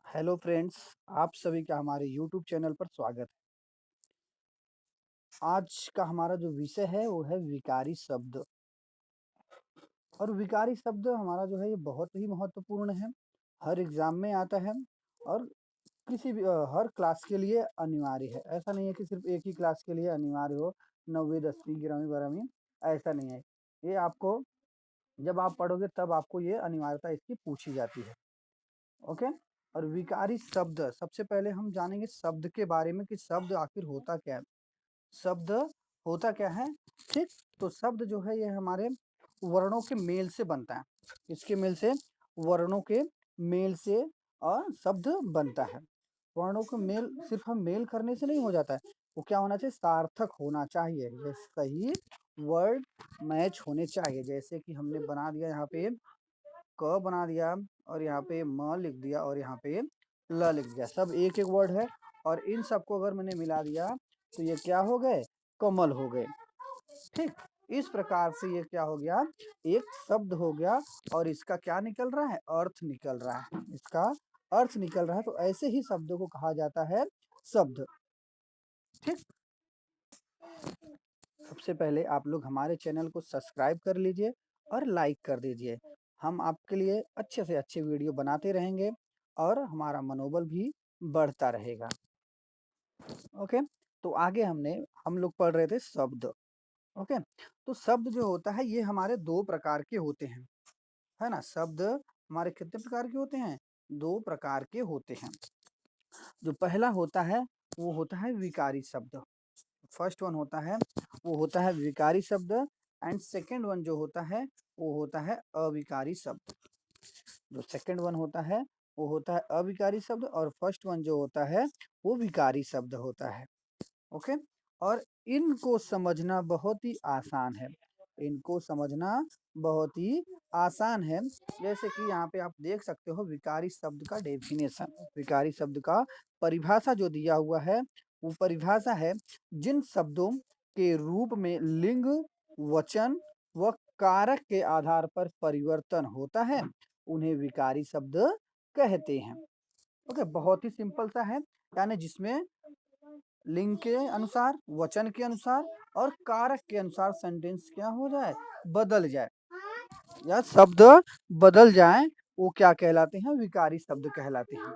Hello friends, आप सभी का हमारे यूट्यूब चैनल पर स्वागत है। आज का हमारा जो विषय है वो है विकारी शब्द। और विकारी शब्द हमारा जो है ये बहुत ही महत्वपूर्ण है। हर एग्जाम में आता है और किसी भी हर क्लास के लिए अनिवार्य है। ऐसा नहीं है कि सिर्फ एक ही क्लास के लिए अनिवार्य हो, 9वीं 10वीं 11वीं 12वीं, ऐसा नहीं है। ये आपको जब आप पढ़ोगे तब आपको ये अनिवार्यता इसकी पूछी जाती है। ओके। और विकारी शब्द, सबसे पहले हम जानेंगे शब्द के बारे में कि शब्द आखिर होता क्या है। शब्द होता क्या है, ठीक। तो शब्द जो है ये हमारे वर्णों के मेल से बनता है। इसके मेल से, वर्णों के मेल से और शब्द बनता है। वर्णों के मेल सिर्फ हम मेल करने से नहीं हो जाता है, वो क्या होना चाहिए, सार्थक होना चाहिए। ये सही वर्ड मैच होने चाहिए। जैसे कि हमने बना दिया यहाँ पे क बना दिया और यहाँ पे म लिख दिया और यहाँ पे ल लिख दिया, सब एक एक वर्ड है। और इन सबको अगर मैंने मिला दिया तो ये क्या हो गए, कमल हो गए। ठीक, इस प्रकार से ये क्या हो गया, एक शब्द हो गया। और इसका क्या निकल रहा है, अर्थ निकल रहा है, इसका अर्थ निकल रहा है। तो ऐसे ही शब्दों को कहा जाता है शब्द। ठीक, सबसे पहले आप लोग हमारे चैनल को सब्सक्राइब कर लीजिए और लाइक कर दीजिए। हम आपके लिए अच्छे से अच्छे वीडियो बनाते रहेंगे और हमारा मनोबल भी बढ़ता रहेगा। ओके, तो आगे हम लोग पढ़ रहे थे शब्द। ओके, तो शब्द जो होता है ये हमारे दो प्रकार के होते हैं, है ना। शब्द हमारे कितने प्रकार के होते हैं, दो प्रकार के होते हैं। जो पहला होता है वो होता है विकारी शब्द। फर्स्ट वन होता है वो होता है विकारी शब्द। एंड सेकंड वन जो होता है वो होता है अविकारी शब्द। जो सेकंड वन होता है वो होता है अविकारी शब्द और फर्स्ट वन जो होता है वो विकारी शब्द होता है। ओके, और इनको समझना बहुत ही आसान है। इनको समझना बहुत ही आसान है। जैसे कि यहाँ पे आप देख सकते हो विकारी शब्द का डेफिनेशन, विकारी शब्द का परिभाषा जो दिया हुआ है वो परिभाषा है, जिन शब्दों के रूप में लिंग, वचन व कारक के आधार पर परिवर्तन होता है उन्हें विकारी शब्द कहते हैं। ओके, बहुत ही सिंपल सा है। यानी जिसमें लिंग के अनुसार, वचन के अनुसार और कारक के अनुसार सेंटेंस क्या हो जाए, बदल जाए, या शब्द बदल जाए, वो क्या कहलाते हैं, विकारी शब्द कहलाते हैं,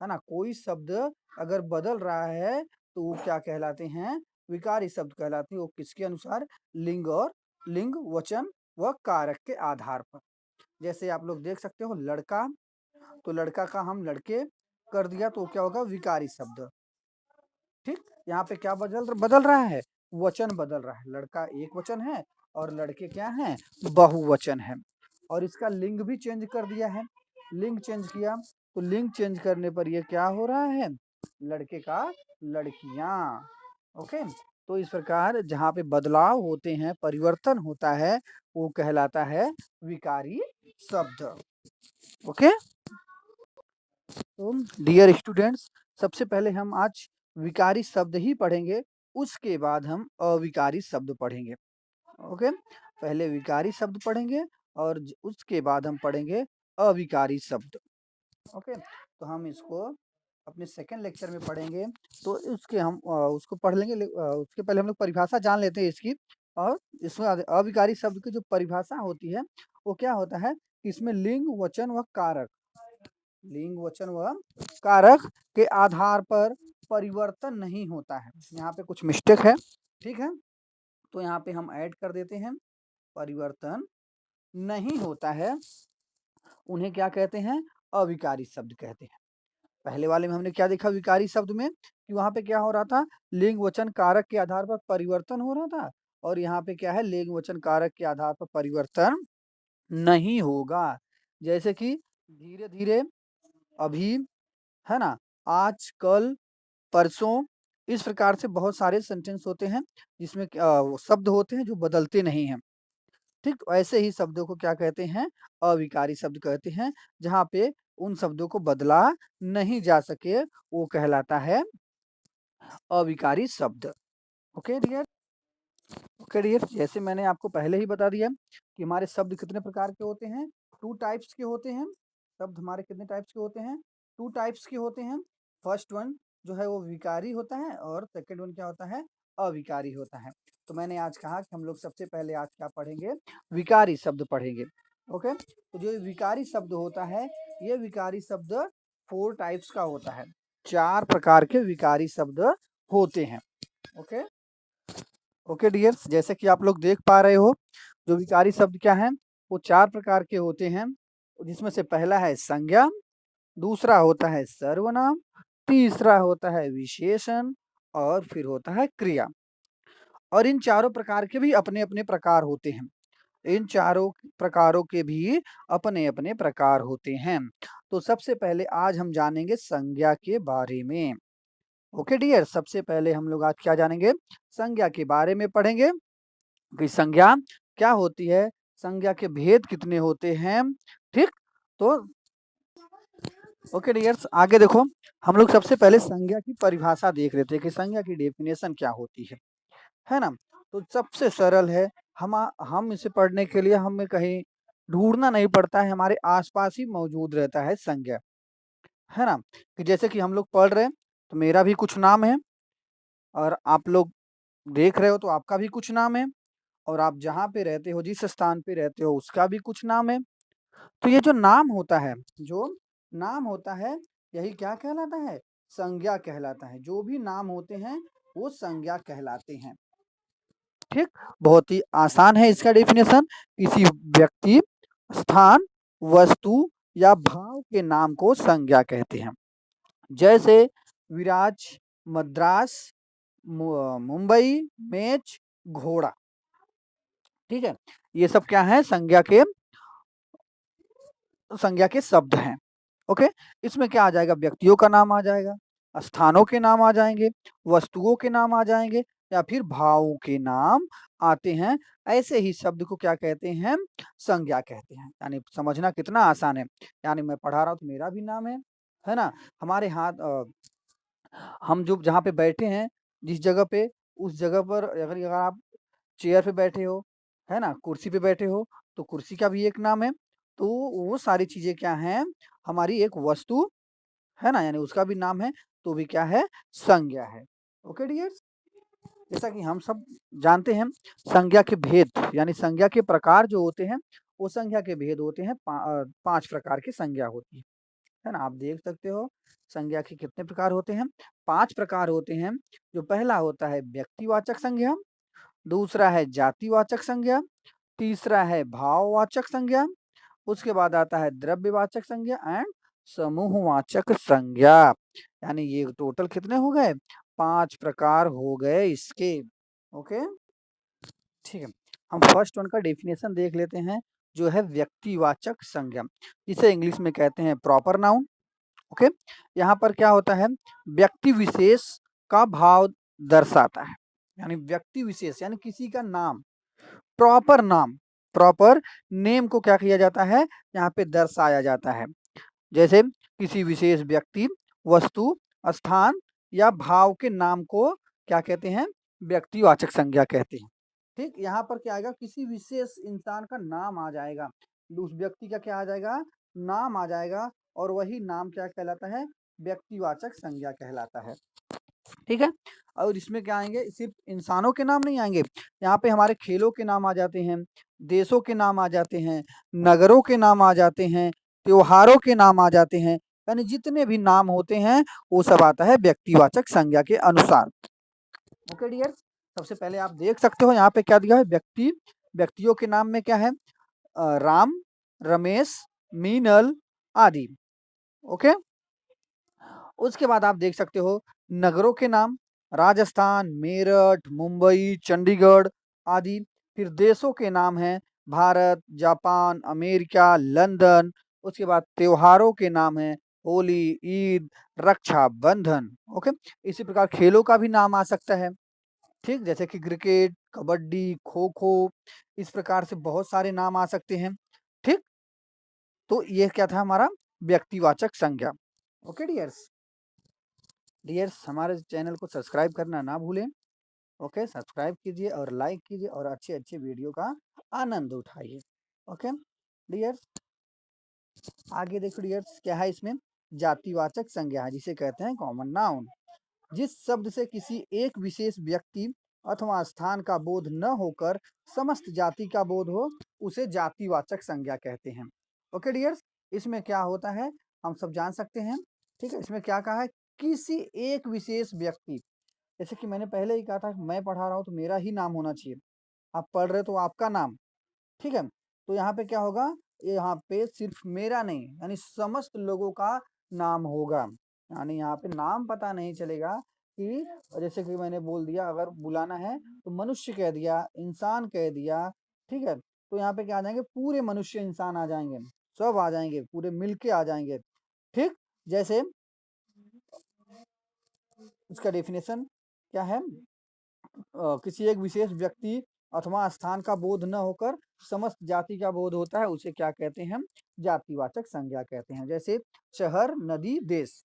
है ना। कोई शब्द अगर बदल रहा है तो वो क्या कहलाते हैं, विकारी शब्द कहलाते हैं। वो किसके अनुसार, लिंग और लिंग, वचन व कारक के आधार पर। जैसे आप लोग देख सकते हो लड़का, तो लड़का का हम लड़के कर दिया तो क्या होगा, विकारी शब्द। ठीक, यहाँ पे क्या बदल रहा है, वचन बदल रहा है। लड़का एक वचन है और लड़के क्या हैं, बहुवचन है। और इसका लिंग भी चेंज कर दिया है, लिंग चेंज किया तो लिंग चेंज करने पर ये क्या हो रहा है, लड़के का लड़कियां। ओके, तो इस प्रकार जहाँ पे बदलाव होते हैं, परिवर्तन होता है, वो कहलाता है विकारी शब्द। ओके, तो डियर स्टूडेंट्स, सबसे पहले हम आज विकारी शब्द ही पढ़ेंगे, उसके बाद हम अविकारी शब्द पढ़ेंगे। ओके, पहले विकारी शब्द पढ़ेंगे और उसके बाद हम पढ़ेंगे अविकारी शब्द। ओके, तो हम इसको अपने सेकंड लेक्चर में पढ़ेंगे। तो उसके हम उसको पढ़ लेंगे। उसके पहले हम लोग परिभाषा जान लेते हैं इसकी। और इसमें अविकारी शब्द की जो परिभाषा होती है वो क्या होता है, इसमें लिंग, वचन व कारक, लिंग, वचन व कारक के आधार पर परिवर्तन नहीं होता है। यहाँ पे कुछ मिस्टेक है, ठीक है, तो यहाँ पे हम ऐड कर देते हैं, परिवर्तन नहीं होता है उन्हें क्या कहते हैं, अविकारी शब्द कहते हैं। पहले वाले में हमने क्या देखा, विकारी शब्द में कि वहां पे क्या हो रहा था, लिंग, वचन, कारक के आधार पर परिवर्तन हो रहा था। और यहाँ पे क्या है, लिंग, वचन, कारक के आधार पर परिवर्तन नहीं होगा। जैसे कि धीरे धीरे, अभी, है ना, आज, कल, परसों, इस प्रकार से बहुत सारे सेंटेंस होते हैं जिसमें शब्द होते हैं जो बदलते नहीं हैं। ठीक, ऐसे ही शब्दों को क्या कहते हैं, अविकारी शब्द कहते हैं। जहाँ पे उन शब्दों को बदला नहीं जा सके वो कहलाता है अविकारी शब्द। ओके डियर, ओके डियर, जैसे मैंने आपको पहले ही बता दिया कि हमारे शब्द कितने प्रकार के होते हैं, टू टाइप्स के होते हैं। शब्द हमारे कितने टाइप्स के होते हैं? 2 टाइप्स के होते हैं। फर्स्ट वन जो है वो विकारी होता है और सेकंड वन क्या होता है? अविकारी होता है। तो मैंने आज कहा कि हम लोग सबसे पहले आज क्या पढ़ेंगे? विकारी शब्द पढ़ेंगे। ओके? तो जो विकारी शब्द होता है, ये विकारी शब्द 4 टाइप्स का होता है। 4 प्रकार के विकारी शब्द होते हैं। ओके? ओके डियर्स, जैसे कि आप लोग देख पा रहे हो, जो विकारी शब्द क्या हैं? वो 4 प्रकार के होते हैं, जिसमें से पहला है संज्ञा, दूसरा होता है सर्वनाम, तीसरा होता है विशेषण और फिर होता है क्रिया। और इन चारों प्रकार के भी अपने-अपने प्रकार होते हैं। इन चारों प्रकारों के भी अपने-अपने प्रकार होते हैं। तो सबसे पहले आज हम जानेंगे संज्ञा के बारे में। ओके डियर, सबसे पहले हम लोग आज क्या जानेंगे? संज्ञा के बारे में पढ़ेंगे कि संज्ञा क्या होती है, संज्ञा के भेद कितने होते हैं, ठीक? तो ओके डियर्स, आगे देखो, हम लोग सबसे पहले संज्ञा की परिभाषा देख लेते हैं कि संज्ञा की डेफिनेशन क्या होती है ना? तो सबसे सरल है, हम इसे पढ़ने के लिए हमें कहीं ढूँढना नहीं पड़ता है, हमारे आस-पास ही मौजूद रहता है संज्ञा, है ना? कि जैसे कि हम लोग पढ़ रहे हैं, तो मेरा भी कुछ नाम है और आप लोग देख रहे हो तो आपका भी कुछ नाम है और आप जहाँ पे रहते हो, जिस स्थान पे रहते हो, उसका भी कुछ नाम है। तो ये जो नाम होता है, यही क्या कहलाता है? संज्ञा कहलाता है। जो भी नाम होते हैं, वो संज्ञा कहलाते हैं। ठीक? बहुत ही आसान है इसका डेफिनेशन। किसी व्यक्ति, स्थान, वस्तु या भाव के नाम को संज्ञा कहते हैं। जैसे विराज, मद्रास, मुंबई, मेच, घोड़ा। ठीक है? ये सब क्या है? संज्ञा के शब्द हैं। ओके? इसमें क्या आ जाएगा? व्यक्तियों का नाम आ जाएगा, स्थानों के नाम आ जाएंगे, वस्तुओं के नाम आ जाएंगे या फिर भावों के नाम आते हैं। ऐसे ही शब्द को क्या कहते हैं? संज्ञा कहते हैं। यानी समझना कितना आसान है। यानी मैं पढ़ा रहा हूँ तो मेरा भी नाम है ना? हमारे हम जो जहाँ पे बैठे हैं, जिस जगह पे, उस जगह पर अगर अगर आप चेयर पे बैठे हो, है ना? कुर्सी पे बैठे हो, तो कुर्सी का भी एक नाम है। तो वो सारी चीज़ें क्या हैं? हमारी एक वस्तु, है ना? यानी उसका भी नाम है, तो भी क्या है? संज्ञा है। Okay dears? जैसा कि हम सब जानते हैं, संज्ञा के भेद यानी संज्ञा के प्रकार जो होते हैं, वो संज्ञा के भेद होते हैं 5 प्रकार की संज्ञा होती है ना? आप देख सकते हो, संज्ञा के कितने प्रकार होते हैं? 5 प्रकार होते हैं। जो पहला होता है व्यक्तिवाचक संज्ञा, दूसरा है जातिवाचक संज्ञा, तीसरा है भाववाचक संज्ञा, उसके बाद आता है द्रव्यवाचक संज्ञा एंड समूहवाचक संज्ञा। यानी ये टोटल कितने हो गए? 5 प्रकार हो गए इसके। ओके? ठीक है। हम फर्स्ट वन का डेफिनेशन देख लेते हैं, जो है व्यक्तिवाचक संज्ञा, जिसे इंग्लिश में कहते हैं प्रॉपर नाउन। ओके? यहाँ पर क्या होता है? व्यक्ति विशेष का भाव दर्शाता है। यानी व्यक्ति विशेष यानी किसी का नाम, प्रॉपर नाम, प्रॉपर नेम को क्या किया जाता है? यहाँ पे दर्शाया जाता है। जैसे किसी विशेष व्यक्ति, वस्तु, स्थान या भाव के नाम को क्या कहते हैं? व्यक्तिवाचक संज्ञा कहते हैं। ठीक? यहाँ पर क्या आएगा? किसी विशेष इंसान का नाम आ जाएगा। उस व्यक्ति का क्या आ जाएगा? नाम आ जाएगा और वही नाम क्या कहलाता है? व्यक्तिवाचक संज्ञा कहलाता है। ठीक है? और इसमें क्या आएँगे? सिर्फ़ इंसानों के नाम नहीं आएँगे, यहाँ पे हमारे खेलों के नाम आ जाते हैं, देशों के नाम आ जाते हैं, नगरों के नाम आ जाते हैं, त्योहारों के नाम आ जाते हैं, यानी जितने भी नाम होते हैं, वो सब आता है व्यक्तिवाचक संज्ञा के अनुसार। Okay dear? सबसे पहले आप देख सकते हो यहाँ पे क्या दिया है? व्यक्तियों के नाम में क्या है? राम, रमेश, मीनल आदि। ओके? उसके बाद आप देख सकते हो नगरों के नाम, राजस्थान, मेरठ, मुंबई, चंडीगढ़ आदि। फिर देशों के नाम हैं भारत, जापान, अमेरिका, लंदन। उसके बाद त्योहारों के नाम हैं होली, ईद, रक्षाबंधन। ओके? इसी प्रकार खेलों का भी नाम आ सकता है, ठीक? जैसे कि क्रिकेट, कबड्डी, खो-खो, इस प्रकार से बहुत सारे नाम आ सकते हैं, ठीक? तो ये क्या था हमारा? व्यक्तिवाचक संज्ञा। Okay dears? डियर्स, हमारे चैनल को सब्सक्राइब करना ना भूलें। ओके? सब्सक्राइब कीजिए और लाइक कीजिए और अच्छे-अच्छे वीडियो का आनंद उठाइए। ओके? डियर्स, आगे देखो डियर्स क्या है इसमें, जातिवाचक संज्ञा जिसे कहते हैं कॉमन नाउन। जिस शब्द से किसी एक विशेष व्यक्ति अथवा स्थान का बोध न होकर समस्त जाति का बोध हो, उसे जातिवाचक संज्ञा कहते हैं। ओके डियर्स, इसमें क्या होता है हम सब जान सकते हैं। ठीक है, इसमें क्या कहा है, किसी एक विशेष व्यक्ति, जैसे कि मैंने पहले ही कहा था, मैं पढ़ा रहा हूँ तो मेरा ही नाम होना चाहिए, आप पढ़ रहे तो आपका नाम। ठीक है, तो यहाँ पे क्या होगा, यहाँ पे सिर्फ मेरा नहीं यानी समस्त लोगों का नाम होगा। यानी यहाँ पे नाम पता नहीं चलेगा कि, जैसे कि मैंने बोल दिया अगर बुलाना है तो मनुष्य कह दिया, इंसान कह दिया। ठीक है, तो यहाँ पे क्या आ जाएंगे, पूरे मनुष्य इंसान आ जाएंगे, सब आ जाएंगे, पूरे मिलके आ जाएंगे। ठीक, जैसे इसका डेफिनेशन क्या है, किसी एक विशेष व्यक्ति अथवा स्थान का बोध न होकर समस्त जाति का बोध होता है, उसे क्या कहते हैं, जातिवाचक संज्ञा कहते हैं। जैसे शहर, नदी, देश,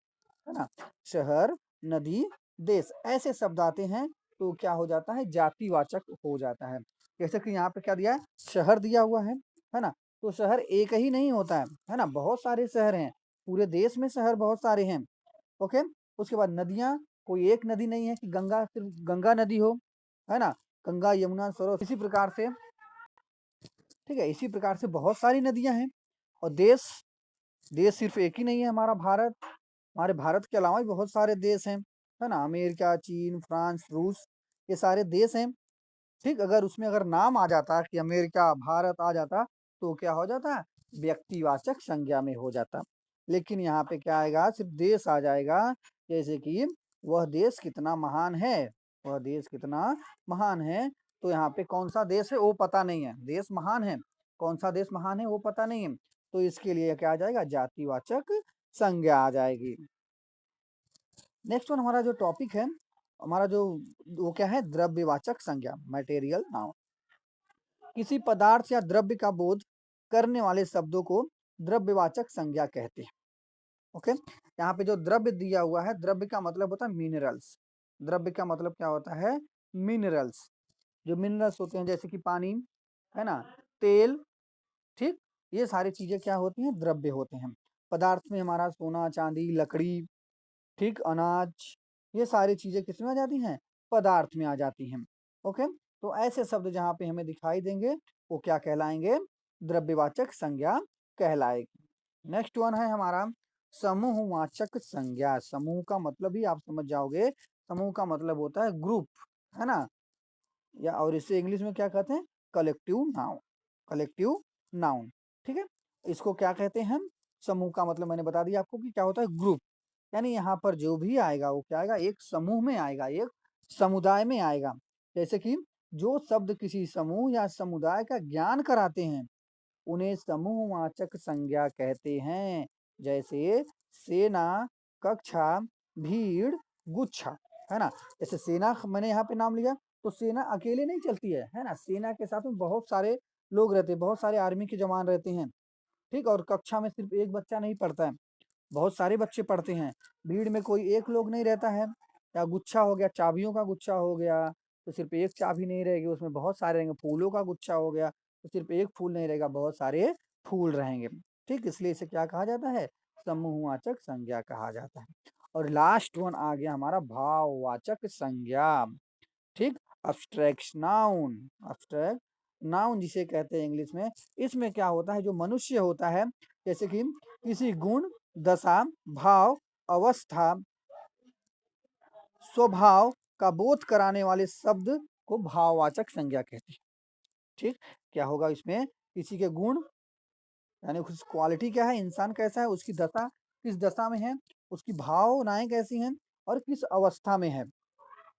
है ना, शहर, नदी, देश, ऐसे शब्द आते हैं तो क्या हो जाता है, जातिवाचक हो जाता है। जैसे कि यहाँ पे क्या दिया है, शहर दिया हुआ है ना, तो शहर एक ही नहीं होता है ना, बहुत सारे शहर हैं, पूरे देश में शहर बहुत सारे हैं। ओके, उसके बाद नदियां, कोई एक नदी नहीं है कि गंगा सिर्फ गंगा नदी हो, है ना, गंगा, यमुना, सरस्वती, इसी प्रकार से। ठीक है, इसी प्रकार से बहुत सारी नदियां हैं। और देश, देश सिर्फ एक ही नहीं है हमारा भारत, हमारे भारत के अलावा भी बहुत सारे देश हैं, है ना, अमेरिका, चीन, फ्रांस, रूस, ये सारे देश हैं। ठीक, अगर उसमें अगर नाम आ जाता कि अमेरिका, भारत आ जाता तो क्या हो जाता, व्यक्तिवाचक संज्ञा में हो जाता। लेकिन यहाँ पे क्या आएगा, सिर्फ देश आ जाएगा। जैसे कि वह देश कितना महान है, वह देश कितना महान है, तो यहाँ पे कौन सा देश है वो पता नहीं है, देश महान है, कौन सा देश महान है वो पता नहीं है, तो इसके लिए क्या आ जाएगा, जातिवाचक संज्ञा आ जाएगी। नेक्स्ट वन हमारा जो टॉपिक है, हमारा जो वो क्या है, द्रव्यवाचक संज्ञा, मटेरियल नाउन। किसी पदार्थ या द्रव्य का बोध करने वाले शब्दों को द्रव्यवाचक संज्ञा कहते हैं। ओके, यहाँ पे जो द्रव्य दिया हुआ है, द्रव्य का मतलब होता है मिनरल्स, द्रव्य का मतलब क्या होता है, मिनरल्स, जो मिनरल्स होते हैं जैसे कि पानी, है ना, तेल। ठीक, ये सारी चीजें क्या होती हैं, द्रव्य होते हैं। पदार्थ में हमारा सोना, चांदी, लकड़ी, ठीक, अनाज, ये सारी चीजें किसमें आ जाती हैं, पदार्थ में आ जाती हैं। ओके, तो ऐसे शब्द जहाँ पे हमें दिखाई देंगे वो क्या कहलाएंगे, द्रव्यवाचक संज्ञा कहलाएगी। नेक्स्ट वन है हमारा समूहवाचक संज्ञा। समूह का मतलब ही आप समझ जाओगे, समूह का मतलब होता है ग्रुप, है ना, या और इसे इंग्लिश में क्या कहते हैं, कलेक्टिव नाउन, कलेक्टिव नाउन। ठीक है, इसको क्या कहते हैं, समूह का मतलब मैंने बता दिया आपको कि क्या होता है, ग्रुप, यानी यहाँ पर जो भी आएगा वो क्या आएगा, एक समूह में आएगा, एक समुदाय में आएगा। जैसे कि जो शब्द किसी समूह या समुदाय का ज्ञान कराते हैं उन्हें समूहवाचक संज्ञा कहते हैं। जैसे सेना, कक्षा, भीड़, गुच्छा, है ना, जैसे सेना मैंने यहाँ पे नाम लिया, तो सेना अकेले नहीं चलती है ना, सेना के साथ में बहुत सारे लोग रहते हैं, बहुत सारे आर्मी के जवान रहते हैं। ठीक, और कक्षा में सिर्फ एक बच्चा नहीं पढ़ता है, बहुत सारे बच्चे पढ़ते हैं। भीड़ में कोई एक लोग नहीं रहता है, या गुच्छा हो गया, चाबियों का गुच्छा हो गया, तो सिर्फ एक चाबी नहीं रहेगी, उसमें बहुत सारे रहेंगे। फूलों का गुच्छा हो गया, तो सिर्फ एक फूल नहीं रहेगा, बहुत सारे फूल रहेंगे। ठीक, इसलिए इसे क्या कहा जाता है, समूहवाचक संज्ञा कहा जाता है। और लास्ट वन आ गया हमारा भाववाचक संज्ञा। ठीक, अब्स्ट्रैक्ट नाउन, अब्स्ट्रैक्ट नाउन जिसे कहते हैं इंग्लिश में। इसमें क्या होता है, जो मनुष्य होता है, जैसे कि किसी गुण, दशा, भाव, अवस्था, स्वभाव का बोध कराने वाले शब्द को भाववाचक संज्ञा कहते हैं। ठीक, क्या होगा इसमें, किसी के गुण यानी उस क्वालिटी क्या है, इंसान कैसा है, उसकी दशा किस दशा में है, उसकी भावनाएं कैसी हैं, और किस अवस्था में है।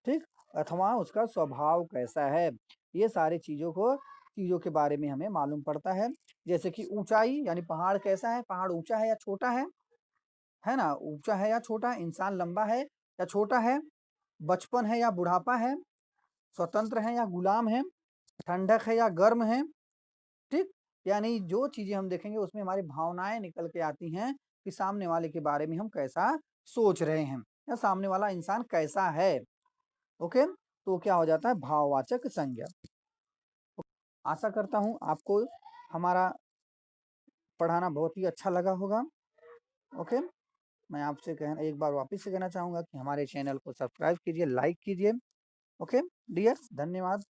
ठीक, अथवा उसका स्वभाव कैसा है, ये सारी चीजों के बारे में हमें मालूम पड़ता है। जैसे कि ऊंचाई, यानी पहाड़ कैसा है, पहाड़ ऊंचा है या छोटा है ना, ऊंचा है या छोटा, इंसान लंबा है या छोटा है, बचपन है या बुढ़ापा है, स्वतंत्र है या गुलाम है, ठंडक है या गर्म है। ठीक, यानी जो चीजें हम देखेंगे उसमें हमारी भावनाएं निकल के आती हैं कि सामने वाले के बारे में हम कैसा सोच रहे हैं, या सामने वाला इंसान कैसा है। ओके, तो क्या हो जाता है, भाववाचक संज्ञा। आशा करता हूं आपको हमारा पढ़ाना बहुत ही अच्छा लगा होगा। ओके, मैं आपसे एक बार वापस से कहना चाहूँगा कि हमारे चैनल को सब्सक्राइब कीजिए, लाइक कीजिए। ओके डियर्स, धन्यवाद।